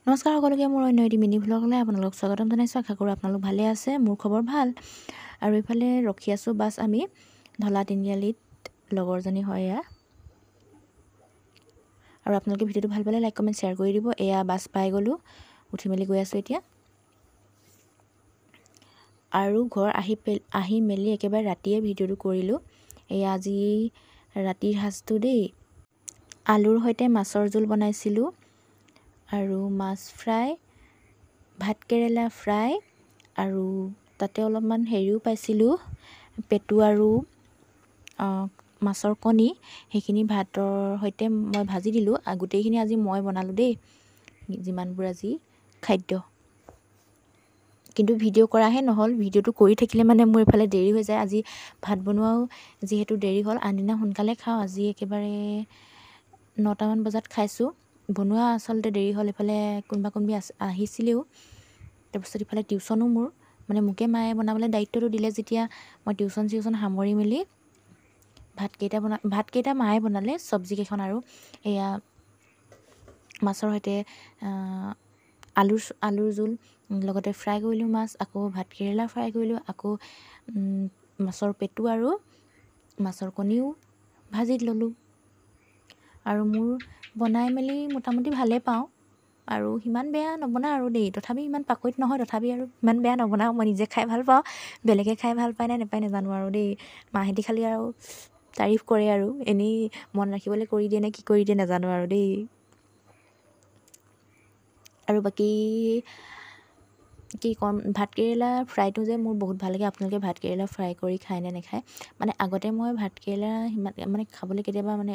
নমস্কাৰ সকলোকে মোৰ অন্য এটি মিনি ভ্লগলৈ আপোনালোক স্বাগতম জনাইছোঁ। আশা কৰোঁ আপোনালোক ভালে আছে। মোৰ খবৰ ভাল। আৰু এইফালে ৰখি আছোঁ বাছ আমি ঢলা তিনিআলিত লগৰজনী হয় এয়া। আৰু আপোনালোকে ভিডিঅ'টো ভাল পালে লাইক কমেণ্ট শ্বেয়াৰ কৰি দিব। এয়া বাছ পাই গ'লোঁ, উঠি মেলি গৈ আছোঁ এতিয়া। আৰু ঘৰ আহি মেলি একেবাৰে ৰাতিয়ে ভিডিঅ'টো কৰিলোঁ। এয়া আজি ৰাতিৰ সাজটো দেই, আলুৰ সৈতে মাছৰ জোল বনাইছিলোঁ আৰু মাছ ফ্ৰাই, ভাতকেৰেলা ফ্ৰাই আৰু তাতে অলপমান হেৰিও পাইছিলোঁ, পেটু আৰু মাছৰ কণী। সেইখিনি ভাতৰ সৈতে মই ভাজি দিলোঁ। গোটেইখিনি আজি মই বনালোঁ দেই, যিমানবোৰ আজি খাদ্য। কিন্তু ভিডিঅ' কৰাহে নহ'ল। ভিডিঅ'টো কৰি থাকিলে মানে মোৰ এইফালে দেৰি হৈ যায়। আজি ভাত বনোৱাও যিহেতু দেৰি হ'ল, আনদিনা সোনকালে খাওঁ। আজি একেবাৰে 9টামান বজাত খাইছোঁ। বনোৱা আচলতে দেৰি হ'ল। এইফালে কোনোবা আহিছিলেও। তাৰপিছত ইফালে টিউশ্যনো মোৰ মানে মোকে মায়ে বনাবলৈ দায়িত্বটো দিলে যেতিয়া, মই টিউশ্যন সামৰি মেলি ভাতকেইটা মায়ে বনালে, চব্জিকেইখন আৰু এয়া মাছৰ সৈতে আলুৰ জোল, লগতে ফ্ৰাই কৰিলোঁ মাছ, আকৌ ভাতকেৰেলা ফ্ৰাই কৰিলোঁ, আকৌ মাছৰ পেটু আৰু মাছৰ কণীও ভাজি ল'লোঁ। আৰু মোৰ বনাই মেলি মোটামুটি ভালেই পাওঁ আৰু সিমান বেয়া নবনাওঁ আৰু দেই। তথাপি ইমান পাকৈত নহয়, তথাপি আৰু ইমান বেয়া নবনাওঁ। মই নিজে খাই ভাল পাওঁ, বেলেগে খাই ভাল পায় নে নাপায় নাজানো আৰু দেই। মাহেঁতি খালি আৰু তাৰিফ কৰে আৰু এনেই মন ৰাখিবলৈ কৰি দিয়ে নে কি কৰি দিয়ে নাজানো আৰু দেই। আৰু বাকী কি ক'ম, ভাতকেৰেলা ফ্ৰাইটো যে মোৰ বহুত ভাল লাগে। আপোনালোকে ভাতকেৰেলা ফ্ৰাই কৰি খায় নে নাখায়? মানে আগতে মই ভাতকেৰেলা সিমান মানে খাবলৈ কেতিয়াবা মানে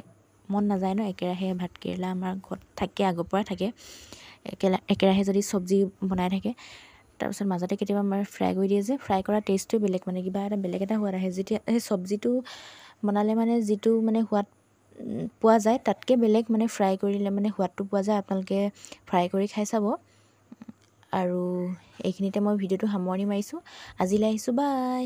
মন নাযায় ন। একেৰাহে ভাতকেৰেলা আমাৰ ঘৰত থাকে, আগৰ পৰা থাকে। একেৰাহে যদি চব্জি বনাই থাকে, তাৰপিছত মাজতে কেতিয়াবা আমাৰ ফ্ৰাই কৰি দিয়ে যে, ফ্ৰাই কৰা টেষ্টটোৱে বেলেগ, মানে কিবা এটা বেলেগ এটা সোৱাদ আহে। যেতিয়া সেই চব্জিটো বনালে মানে যিটো মানে সোৱাদ পোৱা যায়, তাতকৈ বেলেগ মানে ফ্ৰাই কৰিলে মানে সোৱাদটো পোৱা যায়। আপোনালোকে ফ্ৰাই কৰি খাই চাব। আৰু এইখিনিতে মই ভিডিঅ'টো সামৰণি মাৰিছোঁ। আজিলৈ আহিছোঁ, বাই।